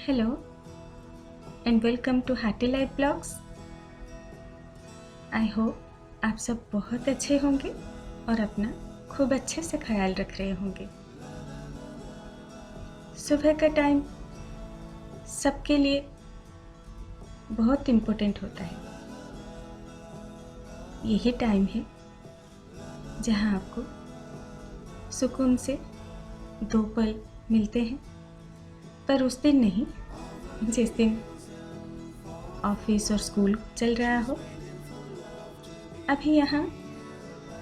Hello and welcome to Hearty Life Blogs. I hope आप सब बहुत अच्छे होंगे और अपना खूब अच्छे से ख्याल रख रहे होंगे। सुबह का टाइम सबके लिए बहुत इम्पोर्टेंट होता है। यही टाइम है जहां आपको सुकून से दो पल मिलते हैं, पर उस दिन नहीं जिस दिन ऑफिस और स्कूल चल रहा हो। अभी यहाँ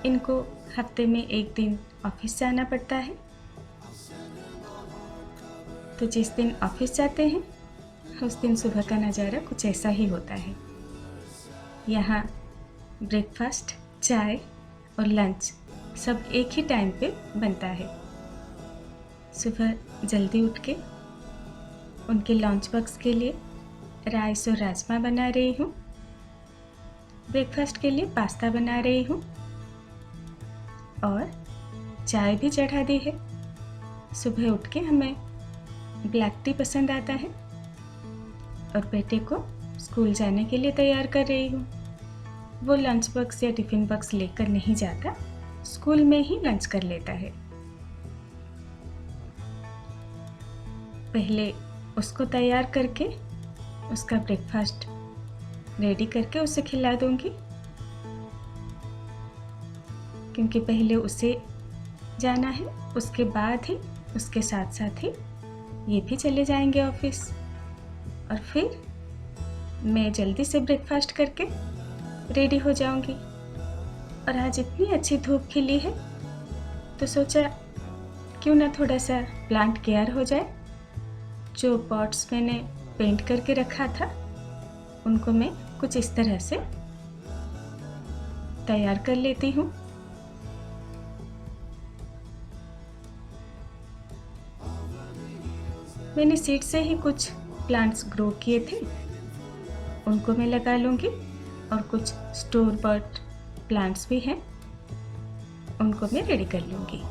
इनको हफ्ते में एक दिन ऑफिस जाना पड़ता है, तो जिस दिन ऑफिस जाते हैं उस दिन सुबह का नज़ारा कुछ ऐसा ही होता है। यहाँ ब्रेकफास्ट, चाय और लंच सब एक ही टाइम पे बनता है। सुबह जल्दी उठ के उनके लंच बॉक्स के लिए राइस और राजमा बना रही हूँ। ब्रेकफास्ट के लिए पास्ता बना रही हूँ और चाय भी चढ़ा दी है। सुबह उठ के हमें ब्लैक टी पसंद आता है और बेटे को स्कूल जाने के लिए तैयार कर रही हूँ। वो लंच बॉक्स या टिफ़िन बॉक्स लेकर नहीं जाता, स्कूल में ही लंच कर लेता है। पहले उसको तैयार करके उसका ब्रेकफास्ट रेडी करके उसे खिला दूंगी, क्योंकि पहले उसे जाना है, उसके बाद ही उसके साथ साथ ही ये भी चले जाएंगे ऑफिस। और फिर मैं जल्दी से ब्रेकफास्ट करके रेडी हो जाऊंगी। और आज इतनी अच्छी धूप खिली है तो सोचा क्यों ना थोड़ा सा प्लांट केयर हो जाए। जो पॉट्स मैंने पेंट करके रखा था उनको मैं कुछ इस तरह से तैयार कर लेती हूँ। मैंने सीड से ही कुछ प्लांट्स ग्रो किए थे, उनको मैं लगा लूँगी। और कुछ स्टोर बॉट प्लांट्स भी हैं, उनको मैं रेडी कर लूँगी।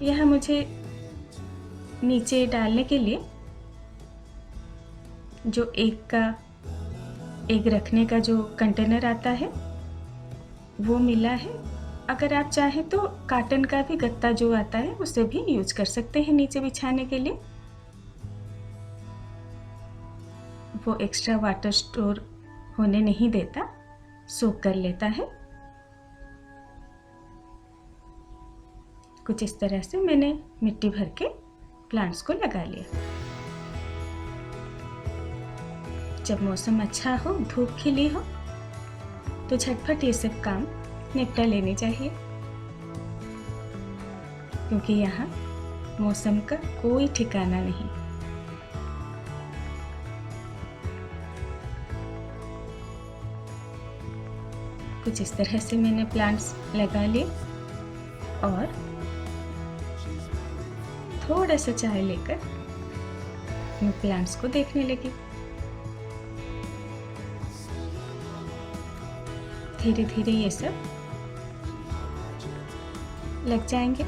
यह मुझे नीचे डालने के लिए जो एग रखने का जो कंटेनर आता है वो मिला है। अगर आप चाहें तो कॉटन का भी गत्ता जो आता है उसे भी यूज कर सकते हैं नीचे बिछाने के लिए। वो एक्स्ट्रा वाटर स्टोर होने नहीं देता, सोक कर लेता है। कुछ इस तरह से मैंने मिट्टी भर के प्लांट्स को लगा लिया। जब मौसम अच्छा हो, धूप खिली हो, तो झटपट ये सब काम निपटा लेने चाहिए, क्योंकि यहाँ मौसम का कोई ठिकाना नहीं। कुछ इस तरह से मैंने प्लांट्स लगा लिए और थोड़ा सा चाय लेकर मैं प्लांट्स को देखने लगी। धीरे धीरे ये सब लग जाएंगे।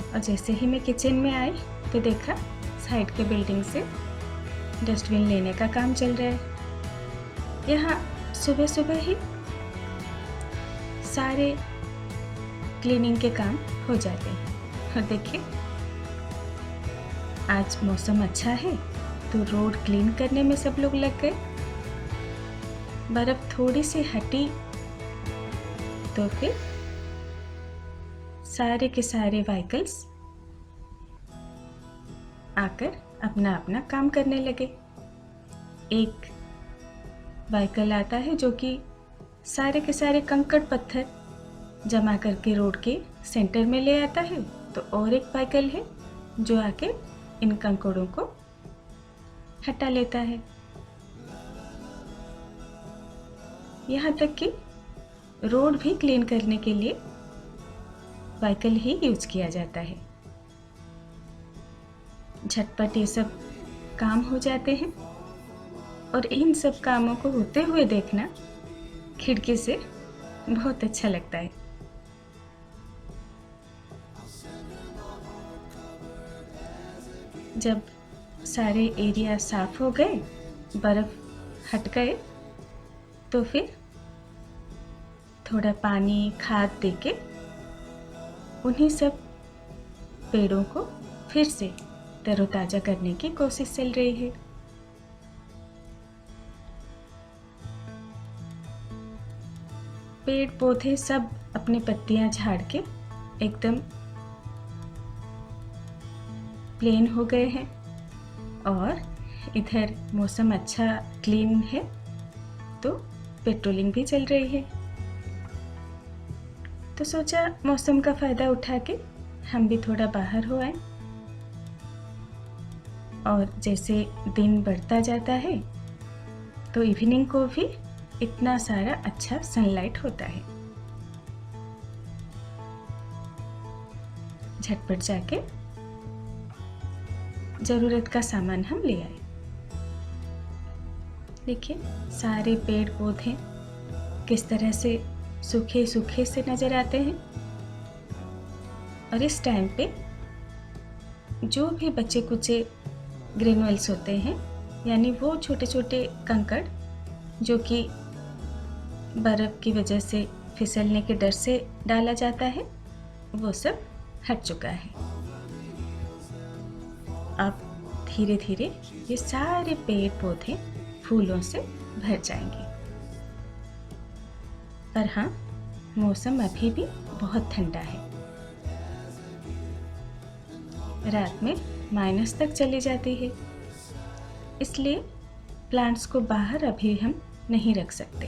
और जैसे ही मैं किचन में आई तो देखा साइड के बिल्डिंग से डस्टबिन लेने का काम चल रहा है। यहाँ सुबह सुबह ही सारे क्लीनिंग के काम हो जाते हैं। और देखिए आज मौसम अच्छा है तो रोड क्लीन करने में सब लोग लग गए। बर्फ थोड़ी सी हटी तो फिर सारे के सारे व्हीकल्स आकर अपना अपना काम करने लगे। एक व्हीकल आता है जो कि सारे के सारे कंकड़ पत्थर जमा करके रोड के सेंटर में ले आता है, तो और एक व्हीकल है जो आके इन कंकड़ों को हटा लेता है। यहाँ तक कि रोड भी क्लीन करने के लिए व्हीकल ही यूज किया जाता है। झटपट ये सब काम हो जाते हैं और इन सब कामों को होते हुए देखना खिड़की से बहुत अच्छा लगता है। जब सारे एरिया साफ हो गए, बर्फ़ हट गए, तो फिर थोड़ा पानी, खाद देके उन्हीं सब पेड़ों को फिर से तरोताज़ा करने की कोशिश चल रही है। पेड़ पौधे सब अपनी पत्तियां झाड़ के एकदम प्लेन हो गए हैं और इधर मौसम अच्छा क्लीन है, तो पेट्रोलिंग भी चल रही है। तो सोचा मौसम का फ़ायदा उठा के हम भी थोड़ा बाहर हो आए। और जैसे दिन बढ़ता जाता है तो इवनिंग को भी इतना सारा अच्छा सनलाइट होता है। झटपट जाके ज़रूरत का सामान हम ले आए। देखिए सारे पेड़ पौधे किस तरह से सूखे सूखे से नज़र आते हैं। और इस टाइम पे जो भी बचे कुचे ग्रेनुअल्स होते हैं, यानी वो छोटे छोटे कंकड़ जो कि बर्फ़ की वजह से फिसलने के डर से डाला जाता है, वो सब हट चुका है। अब धीरे धीरे ये सारे पेड़ पौधे फूलों से भर जाएंगे। पर हाँ, मौसम अभी भी बहुत ठंडा है। रात में माइनस तक चली जाती है, इसलिए प्लांट्स को बाहर अभी हम नहीं रख सकते।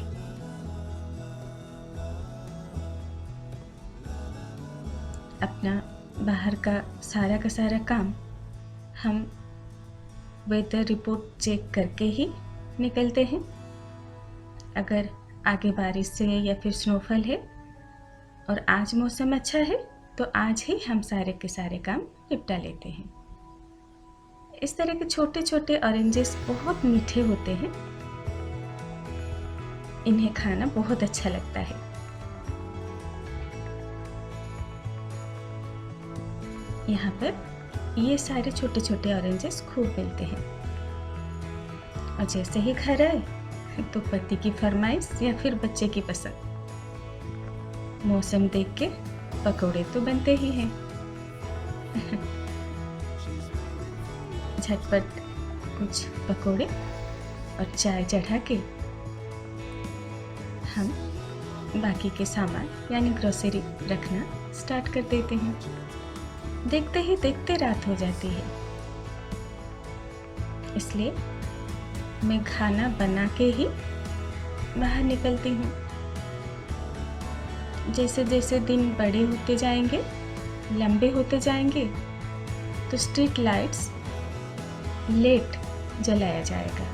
अपना बाहर का सारा काम हम वेदर रिपोर्ट चेक करके ही निकलते हैं। अगर आगे बारिश से या फिर स्नोफॉल है और आज मौसम अच्छा है, तो आज ही हम सारे के सारे काम निपटा लेते हैं। इस तरह के छोटे छोटे ऑरेंजेस बहुत मीठे होते हैं, इन्हें खाना बहुत अच्छा लगता है। यहाँ पर ये सारे छोटे छोटे ऑरेंजेस खूब मिलते हैं। और जैसे ही घर आए तो पति की फरमाइश या फिर बच्चे की पसंद, मौसम देख के पकोड़े तो बनते ही हैं। झटपट कुछ पकोड़े और चाय चढ़ा के हम बाकी के सामान यानी ग्रोसरी रखना स्टार्ट कर देते हैं। देखते ही देखते रात हो जाती है, इसलिए मैं खाना बना के ही बाहर निकलती हूँ। जैसे जैसे दिन बड़े होते जाएंगे, लंबे होते जाएंगे, तो स्ट्रीट लाइट्स लेट जलाया जाएगा।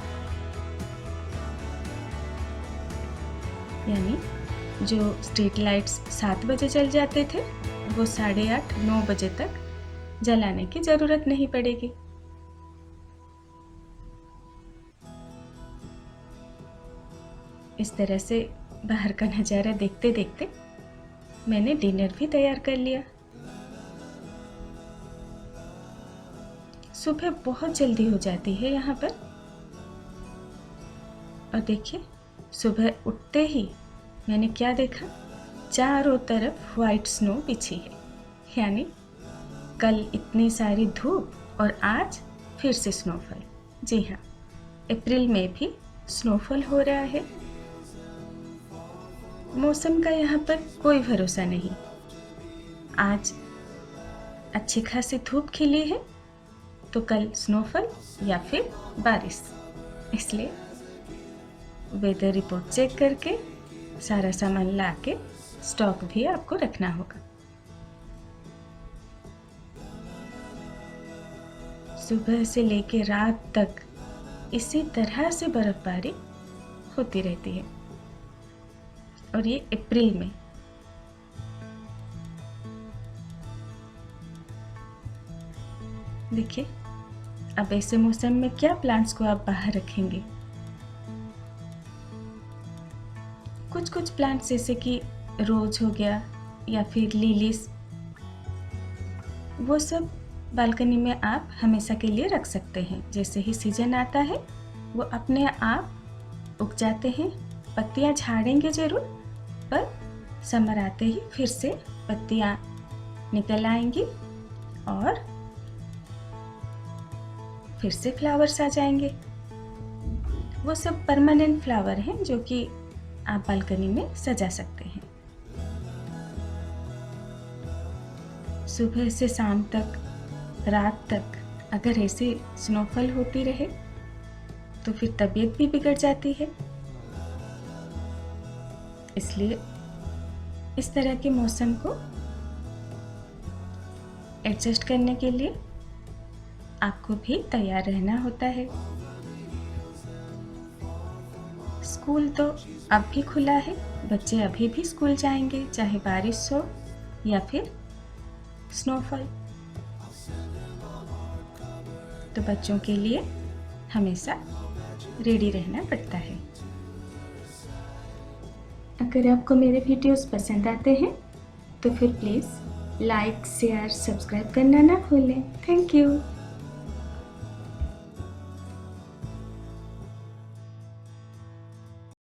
यानी जो स्ट्रीट लाइट्स 7 बजे जल जाते थे, वो 8:30-9 बजे तक जलाने की ज़रूरत नहीं पड़ेगी। इस तरह से बाहर का नज़ारा देखते देखते मैंने डिनर भी तैयार कर लिया। सुबह बहुत जल्दी हो जाती है यहाँ पर। और देखिए सुबह उठते ही मैंने क्या देखा, चारों तरफ वाइट स्नो बिछी है। यानी कल इतनी सारी धूप और आज फिर से स्नोफॉल। जी हाँ, अप्रैल में भी स्नोफॉल हो रहा है। मौसम का यहाँ पर कोई भरोसा नहीं। आज अच्छी खासी धूप खिली है तो कल स्नोफॉल या फिर बारिश। इसलिए वेदर रिपोर्ट चेक करके सारा सामान ला के स्टॉक भी आपको रखना होगा। सुबह से लेके रात तक इसी तरह से बर्फबारी होती रहती है, और ये अप्रैल में। देखिए अब ऐसे मौसम में क्या प्लांट्स को आप बाहर रखेंगे। कुछ कुछ प्लांट्स जैसे कि रोज हो गया या फिर लिलीज, वो सब बालकनी में आप हमेशा के लिए रख सकते हैं। जैसे ही सीजन आता है वो अपने आप उग जाते हैं। पत्तियां झाड़ेंगे ज़रूर, पर समर आते ही फिर से पत्तियां निकल आएंगी और फिर से फ्लावर्स आ जाएंगे। वो सब परमानेंट फ्लावर हैं जो कि आप बालकनी में सजा सकते हैं। सुबह से शाम तक, रात तक अगर ऐसे स्नोफॉल होती रहे तो फिर तबीयत भी बिगड़ जाती है। इसलिए इस तरह के मौसम को एडजस्ट करने के लिए आपको भी तैयार रहना होता है। स्कूल तो अब भी खुला है, बच्चे अभी भी स्कूल जाएंगे, चाहे बारिश हो या फिर स्नोफॉल। तो बच्चों के लिए हमेशा रेडी रहना पड़ता है। अगर आपको मेरे वीडियोस पसंद आते हैं तो फिर प्लीज़ लाइक, शेयर, सब्सक्राइब करना ना भूलें। Thank you.